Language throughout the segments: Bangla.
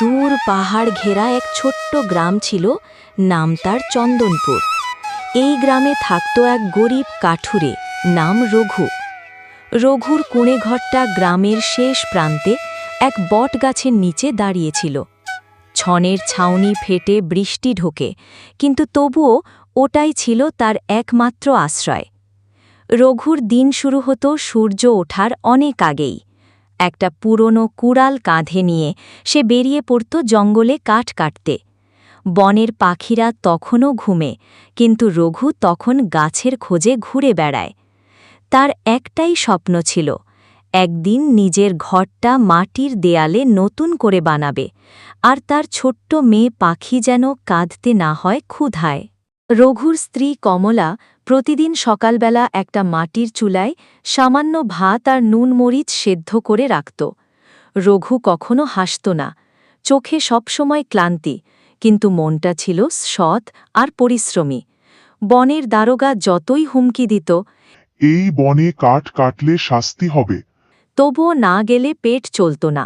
দূর পাহাড় ঘেরা এক ছোট্ট গ্রাম ছিল, নাম তার চন্দনপুর। এই গ্রামে থাকত এক গরিব কাঠুরে, নাম রঘু। রঘুর কুঁড়েঘরটা গ্রামের শেষ প্রান্তে এক বটগাছের নিচে দাঁড়িয়েছিল। ছনের ছাউনি ফেটে বৃষ্টি ঢোকে, কিন্তু তবুও ওটাই ছিল তার একমাত্র আশ্রয়। রঘুর দিন শুরু হতো সূর্য ওঠার অনেক আগেই। একটা পুরনো কুড়াল কাঁধে নিয়ে সে বেরিয়ে পড়ত জঙ্গলে কাঠ কাটতে। বনের পাখিরা তখনও ঘুমে, কিন্তু রঘু তখন গাছের খোঁজে ঘুরে বেড়ায়। তার একটাই স্বপ্ন ছিল, একদিন নিজের ঘরটা মাটির দেয়ালে নতুন করে বানাবে, আর তার ছোট্ট মেয়ে পাখি যেন কাঁদতে না হয় ক্ষুধায়। রঘুর স্ত্রী কমলা প্রতিদিন সকালবেলা একটা মাটির চুলায় সামান্য ভাত আর নুন মরিচ সেদ্ধ করে রাখত। রঘু কখনো হাসত না, চোখে সবসময় ক্লান্তি, কিন্তু মনটা ছিল সৎ আর পরিশ্রমী। বনের দারোগা যতই হুমকি দিত, এই বনে কাঠ কাটলে শাস্তি হবে, তবুও না গেলে পেট চলত না।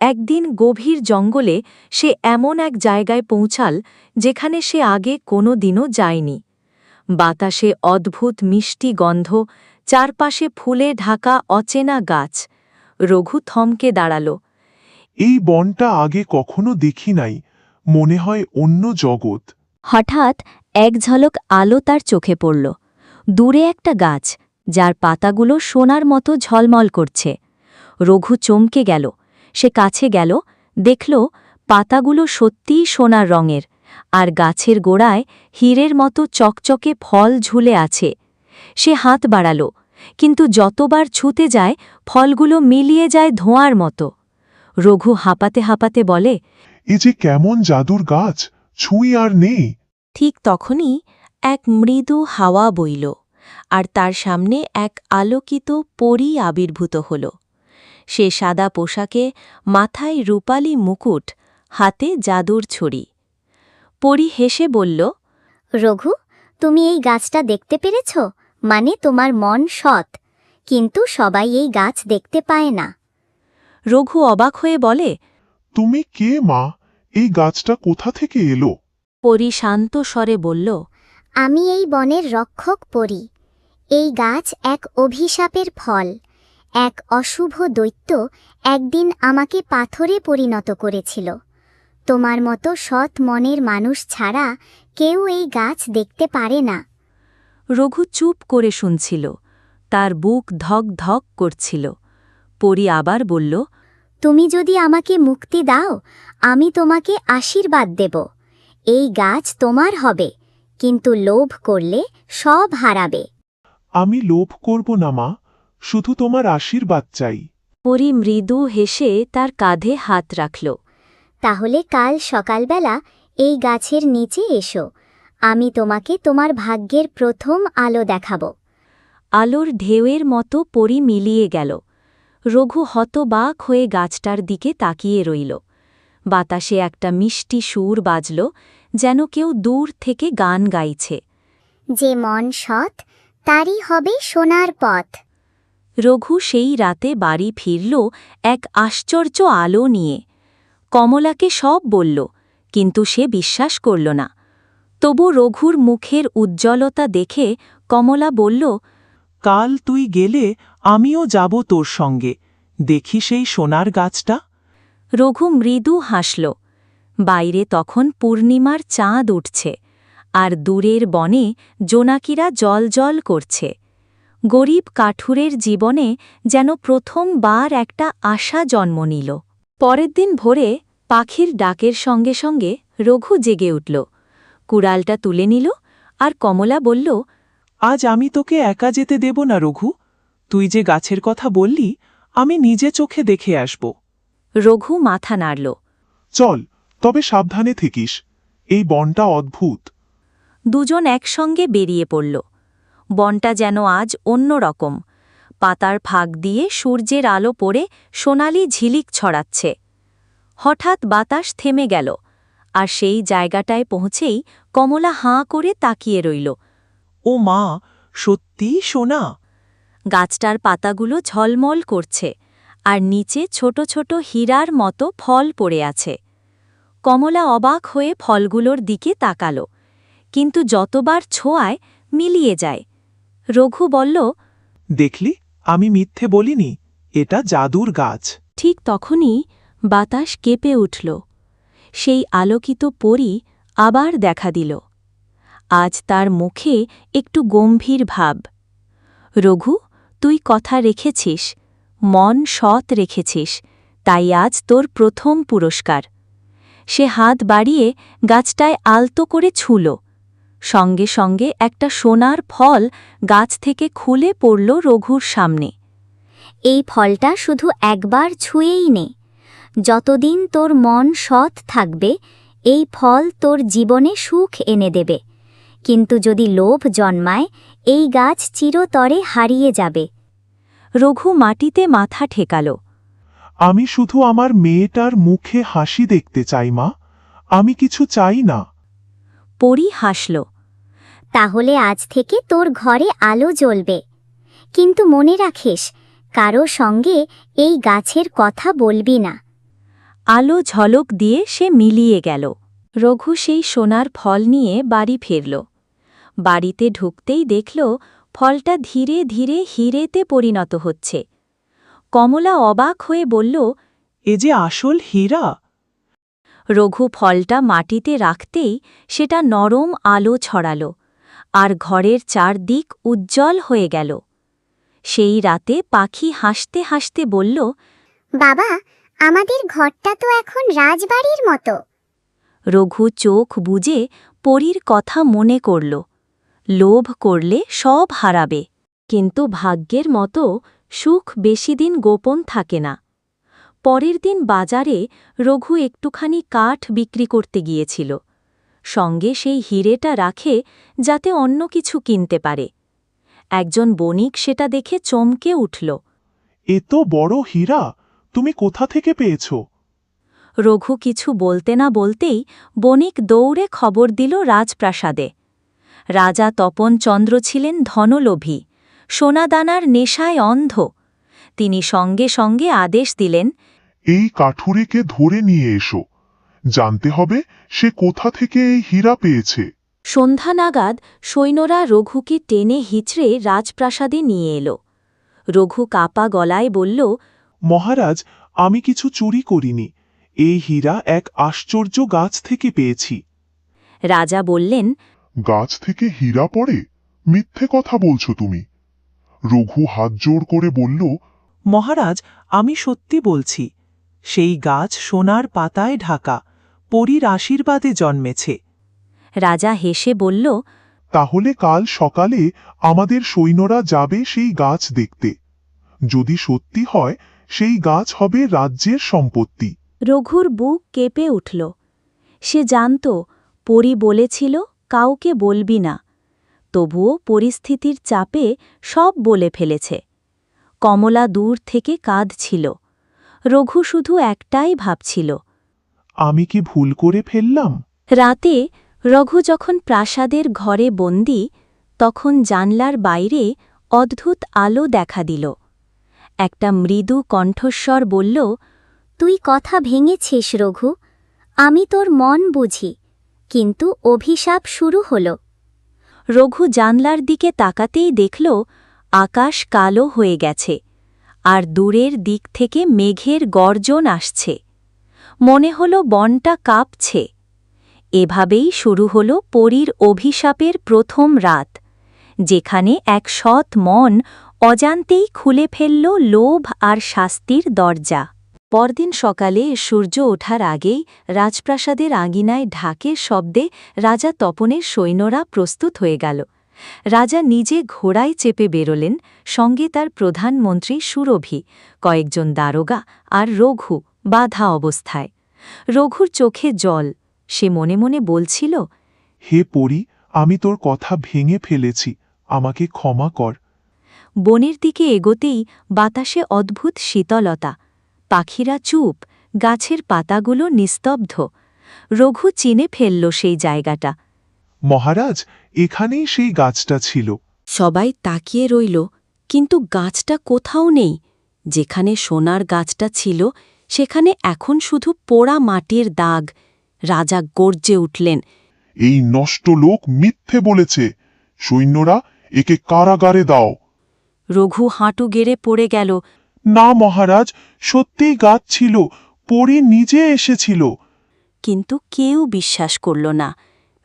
একদিন গভীর জঙ্গলে সে এমন এক জায়গায় পৌঁছাল যেখানে সে আগে কোনো দিনও যায়নি। বাতাসে অদ্ভুত মিষ্টি গন্ধ, চারপাশে ফুলে ঢাকা অচেনা গাছ। রঘু থমকে দাঁড়াল। এই বনটা আগে কখনো দেখি নাই, মনে হয় অন্য জগৎ। হঠাৎ এক ঝলক আলো তার চোখে পড়ল। দূরে একটা গাছ, যার পাতাগুলো সোনার মতো ঝলমল করছে। রঘু চমকে গেল। সে কাছে গেল, দেখল পাতাগুলো সত্যিই সোনার রঙের, আর গাছের গোড়ায় হীরের মতো চকচকে ফল ঝুলে আছে। সে হাত বাড়াল, কিন্তু যতবার ছুঁতে যায় ফলগুলো মিলিয়ে যায় ধোঁয়ার মতো। রঘু হাঁপাতে হাঁপাতে বলে, এ যে কেমন জাদুর গাছ, ছুঁই আর নেই। ঠিক তখনই এক মৃদু হাওয়া বইল, আর তার সামনে এক আলোকিত পরী আবির্ভূত হল। সে সাদা পোশাকে, মাথায় রূপালি মুকুট, হাতে জাদুর ছড়ি। পরী হেসে বলল, রঘু, তুমি এই গাছটা দেখতে পেরেছ? মানে তোমার মন সৎ, কিন্তু সবাই এই গাছ দেখতে পায় না। রঘু অবাক হয়ে বলে, তুমি কে মা? এই গাছটা কোথা থেকে এলো? পরী শান্ত স্বরে বলল, আমি এই বনের রক্ষক পরী। এই গাছ এক অভিশাপের ফল। এক অশুভ দৈত্য একদিন আমাকে পাথরে পরিণত করেছিল। তোমার মতো সৎ মনের মানুষ ছাড়া কেউ এই গাছ দেখতে পারে না। রঘু চুপ করে শুনছিল, তার বুক ধক ধক করছিল। পরী আবার বলল, তুমি যদি আমাকে মুক্তি দাও, আমি তোমাকে আশীর্বাদ দেব। এই গাছ তোমার হবে, কিন্তু লোভ করলে সব হারাবে। আমি লোভ করব না মা, শুধু তোমার আশীর্বাদ চাই। পরী মৃদু হেসে তার কাঁধে হাত রাখল। তাহলে কাল সকালবেলা এই গাছের নিচে এসো, আমি তোমাকে তোমার ভাগ্যের প্রথম আলো দেখাব। আলোর ঢেউয়ের মতো পরী মিলিয়ে গেল। রঘু হতবাক হয়ে গাছটার দিকে তাকিয়ে রইল। বাতাসে একটা মিষ্টি সুর বাজল, যেন কেউ দূর থেকে গান গাইছে। যে মন সৎ, তারই হবে সোনার পথ। রঘু সেই রাতে বাড়ি ফিরল এক আশ্চর্য আলো নিয়ে। কমলাকে সব বলল, কিন্তু সে বিশ্বাস করল না। তবু রঘুর মুখের উজ্জ্বলতা দেখে কমলা বলল, কাল তুই গেলে আমিও যাব তোর সঙ্গে, দেখি সেই সোনার গাছটা। রঘু মৃদু হাসল। বাইরে তখন পূর্ণিমার চাঁদ উঠছে, আর দূরের বনে জোনাকিরা জলজল করছে। গরিব কাঠুরের জীবনে যেন প্রথমবার একটা আশা জন্ম নিল। পরের দিন ভোরে পাখির ডাকের সঙ্গে সঙ্গে রঘু জেগে উঠল। কুড়ালটা তুলে নিল, আর কমলা বলল, আজ আমি তোকে একা যেতে দেব না রঘু, তুই যে গাছের কথা বললি আমি নিজে চোখে দেখে আসব। রঘু মাথা নাড়ল। চল, তবে সাবধানে থাকিস, এই বনটা অদ্ভুত। দুজন একসঙ্গে বেরিয়ে পড়ল। বনটা যেন আজ অন্য রকম। পাতার ফাঁক দিয়ে সূর্যের আলো পড়ে সোনালি ঝিলিক ছড়াচ্ছে। হঠাৎ বাতাস থেমে গেল, আর সেই জায়গাটায় পৌঁছেই কমলা হাঁ করে তাকিয়ে রইল। ও মা, সত্যিই সোনা! গাছটার পাতাগুলো ঝলমল করছে, আর নিচে ছোট ছোট হীরার মতো ফল পড়ে আছে। কমলা অবাক হয়ে ফলগুলোর দিকে তাকাল, কিন্তু যতবার ছোঁয়ায় মিলিয়ে যায়। রঘু বলল, দেখলি, আমি মিথ্যে বলিনি, এটা জাদুর গাছ। ঠিক তখনই বাতাস কেঁপে উঠল। সেই আলোকিত পরী আবার দেখা দিল। আজ তার মুখে একটু গম্ভীর ভাব। রঘু, তুই কথা রেখেছিস, মন সৎ রেখেছিস, তাই আজ তোর প্রথম পুরস্কার। সে হাত বাড়িয়ে গাছটায় আলতো করে ছুঁল। সঙ্গে সঙ্গে একটা সোনার ফল গাছ থেকে খুলে পড়ল রঘুর সামনে। এই ফলটা শুধু একবার ছুঁয়েই নে। যতদিন তোর মন সৎ থাকবে, এই ফল তোর জীবনে সুখ এনে দেবে। কিন্তু যদি লোভ জন্মায়, এই গাছ চিরতরে হারিয়ে যাবে। রঘু মাটিতে মাথা ঠেকাল। আমি শুধু আমার মেয়েটার মুখে হাসি দেখতে চাই মা, আমি কিছু চাই না। পরী হাসল। তাহলে আজ থেকে তোর ঘরে আলো জ্বলবে। কিন্তু মনে রাখিস, কারো সঙ্গে এই গাছের কথা বলবি না। আলো ঝলক দিয়ে সে মিলিয়ে গেল। রঘু সেই সোনার ফল নিয়ে বাড়ি ফিরল। বাড়িতে ঢুকতেই দেখল ফলটা ধীরে ধীরে হীরেতে পরিণত হচ্ছে। কমলা অবাক হয়ে বলল, এ যে আসল হীরা। রঘু ফলটা মাটিতে রাখতেই সেটা নরম আলো ছড়াল, আর ঘরের চারদিক উজ্জ্বল হয়ে গেল। সেই রাতে পাখি হাসতে হাসতে বলল, বাবা, আমাদের ঘরটা তো এখন রাজবাড়ির মতো। রঘু চোখ বুজে পরীর কথা মনে করল। লোভ করলে সব হারাবে, কিন্তু ভাগ্যের মতো সুখ বেশিদিন গোপন থাকে না। পরের দিন বাজারে রঘু একটুখানি কাঠ বিক্রি করতে গিয়েছিল। সঙ্গে সেই হিরেটা রাখে যাতে অন্য কিছু কিনতে পারে। একজন বণিক সেটা দেখে চমকে উঠল। এ তো বড় হীরা, তুমি কোথা থেকে পেয়েছ? রঘু কিছু বলতে না বলতেই বণিক দৌড়ে খবর দিল রাজপ্রাসাদে। রাজা তপন চন্দ্র ছিলেন ধনলোভী, সোনাদানার নেশায় অন্ধ। তিনি সঙ্গে সঙ্গে আদেশ দিলেন, এই কাঠুরেকে ধরে নিয়ে এসো, জানতে হবে সে কোথা থেকে এই হীরা পেয়েছে। সন্ধ্যা নাগাদ সৈন্যরা রঘুকে টেনে হিচড়ে রাজপ্রাসাদে নিয়ে এল। রঘু কাপা গলায় বলল, মহারাজ, আমি কিছু চুরি করিনি, এই হীরা এক আশ্চর্য গাছ থেকে পেয়েছি। রাজা বললেন, গাছ থেকে হীরা পড়ে? মিথ্যে কথা বলছো তুমি। রঘু হাত জোড় করে বলল, মহারাজ, আমি সত্যি বলছি, সেই গাছ সোনার পাতায় ঢাকা, পরীর আশীর্বাদে জন্মেছে। রাজা হেসে বলল, তাহলে কাল সকালে আমাদের সৈন্যরা যাবে সেই গাছ দেখতে। যদি সত্যি হয়, সেই গাছ হবে রাজ্যের সম্পত্তি। রঘুর বুক কেঁপে উঠল। সে জানত পরী বলেছিল কাউকে বলবি না, তবুও পরিস্থিতির চাপে সব বলে ফেলেছে। কমলা দূর থেকে কাঁদছিল। রঘু শুধু একটাই ভাবছিল, আমি কি ভুল করে ফেললাম? রাতে রঘু যখন প্রাসাদের ঘরে বন্দী, তখন জানলার বাইরে অদ্ভুত আলো দেখা দিল। একটা মৃদু কণ্ঠস্বর বলল, তুই কথা ভেঙেছিস রঘু, আমি তোর মন বুঝি, কিন্তু অভিশাপ শুরু হল। রঘু জানলার দিকে তাকাতেই দেখল আকাশ কালো হয়ে গেছে, আর দূরের দিক থেকে মেঘের গর্জন আসছে। মনে হল বনটা কাঁপছে। এভাবেই শুরু হল পরীর অভিশাপের প্রথম রাত, যেখানে এক সৎ মন অজান্তেই খুলে ফেলল লোভ আর শাস্তির দরজা। পরদিন সকালে সূর্য ওঠার আগেই রাজপ্রাসাদের আঙিনায় ঢাকের শব্দে রাজা তপনের সৈন্যরা প্রস্তুত হয়ে গেল। রাজা নিজে ঘোড়ায় চেপে বেরোলেন, সঙ্গে তার প্রধানমন্ত্রী সুরভি, কয়েকজন দারোগা আর রঘু বাধা অবস্থায়। রঘুর চোখে জল। সে মনে মনে বলছিল, হে পরী, আমি তোর কথা ভেঙে ফেলেছি, আমাকে ক্ষমা কর। বনের দিকে এগোতেই বাতাসে অদ্ভুত শীতলতা। পাখিরা চুপ, গাছের পাতাগুলো নিস্তব্ধ। রঘু চিনে ফেলল সেই জায়গাটা। মহারাজ, এখানেই সেই গাছটা ছিল। সবাই তাকিয়ে রইল, কিন্তু গাছটা কোথাও নেই। যেখানে সোনার গাছটা ছিল, সেখানে এখন শুধু পোড়া মাটির দাগ। রাজা গর্জে উঠলেন। এই নষ্ট লোক মিথ্যে বলেছে, সৈন্যরা একে কারাগারে দাও। রঘু হাঁটু গেড়ে পড়ে গেল। না মহারাজ, সত্যিই গাছ ছিল, পরী নিজে এসেছিল। কিন্তু কেউ বিশ্বাস করল না।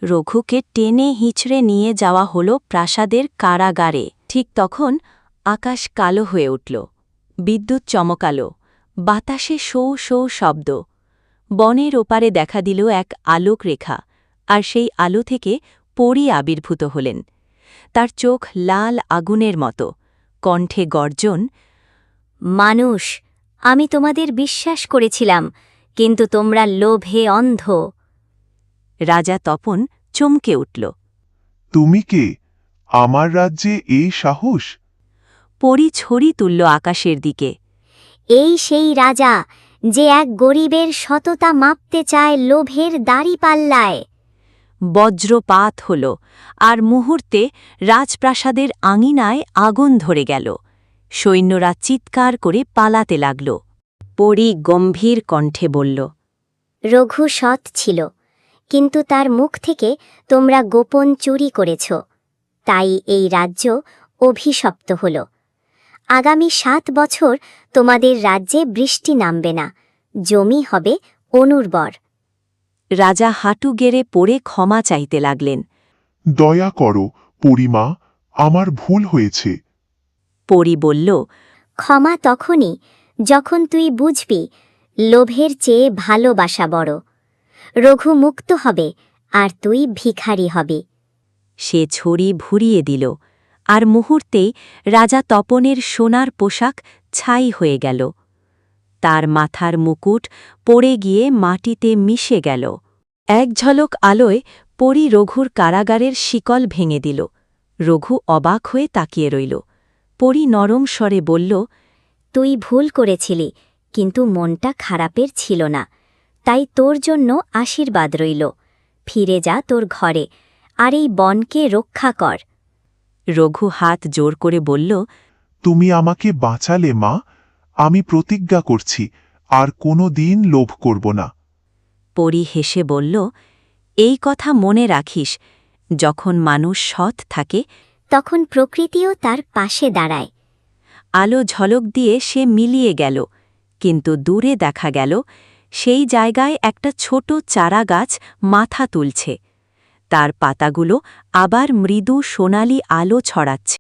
রঘুকে টেনে হিঁচড়ে নিয়ে যাওয়া হলো প্রাসাদের কারাগারে। ঠিক তখন আকাশ কালো হয়ে উঠল। বিদ্যুৎ চমকালো, বাতাসে শৌ শৌ শব্দ। বনের ওপারে দেখা দিল এক আলোক রেখা, আর সেই আলো থেকে পরী আবির্ভূত হলেন। তার চোখ লাল আগুনের মতো, কণ্ঠে গর্জন, মানুষ, আমি তোমাদের বিশ্বাস করেছিলাম, কিন্তু তোমরা লোভে অন্ধ। রাজা তপন চমকে উঠল। তুমি কে? আমার রাজ্যে এই সাহস? পরী ছড়ি তুলল আকাশের দিকে। এই সেই রাজা যে এক গরিবের সততা মাপতে চায় লোভের দাড়িপাল্লায়। বজ্রপাত হল, আর মুহূর্তে রাজপ্রাসাদের আঙিনায় আগুন ধরে গেল। সৈন্যরা চিৎকার করে পালাতে লাগল। পরী গম্ভীর কণ্ঠে বলল, রঘু সৎ ছিল, কিন্তু তার মুখ থেকে তোমরা গোপন চুরি করেছ, তাই এই রাজ্য অভিশপ্ত হল। আগামী 7 বছর তোমাদের রাজ্যে বৃষ্টি নামবে না, জমি হবে অনুর্বর। রাজা হাঁটু গেড়ে পড়ে ক্ষমা চাইতে লাগলেন। দয়া করো পরিমা, আমার ভুল হয়েছে। পরী বলল, ক্ষমা তখনই যখন তুই বুঝবি লোভের চেয়ে ভালোবাসা বড়। রঘু মুক্ত হবে, আর তুই ভিখারি হবি। সে ছড়ি ভুরিয়ে দিল, আর মুহূর্তেই রাজা তপনের সোনার পোশাক ছাই হয়ে গেল। তার মাথার মুকুট পড়ে গিয়ে মাটিতে মিশে গেল। এক ঝলক আলোয় পরী রঘুর কারাগারের শিকল ভেঙে দিল। রঘু অবাক হয়ে তাকিয়ে রইল। পরী নরম স্বরে বলল, তুই ভুল করেছিলি, কিন্তু মনটা খারাপের ছিল না, তাই তোর জন্য আশীর্বাদ রইল। ফিরে যা তোর ঘরে, আর এই বনকে রক্ষা কর। রঘু হাত জোর করে বলল, তুমি আমাকে বাঁচালে মা, আমি প্রতিজ্ঞা করছি আর কোনো দিন লোভ করব না। পরী হেসে বলল, এই কথা মনে রাখিস, যখন মানুষ সৎ থাকে তখন প্রকৃতিও তার পাশে দাঁড়ায়। আলো ঝলক দিয়ে সে মিলিয়ে গেল, কিন্তু দূরে দেখা গেল সেই জায়গায় একটা ছোট চারাগাছ মাথা তুলছে। তার পাতাগুলো আবার মৃদু সোনালি আলো ছড়াচ্ছে।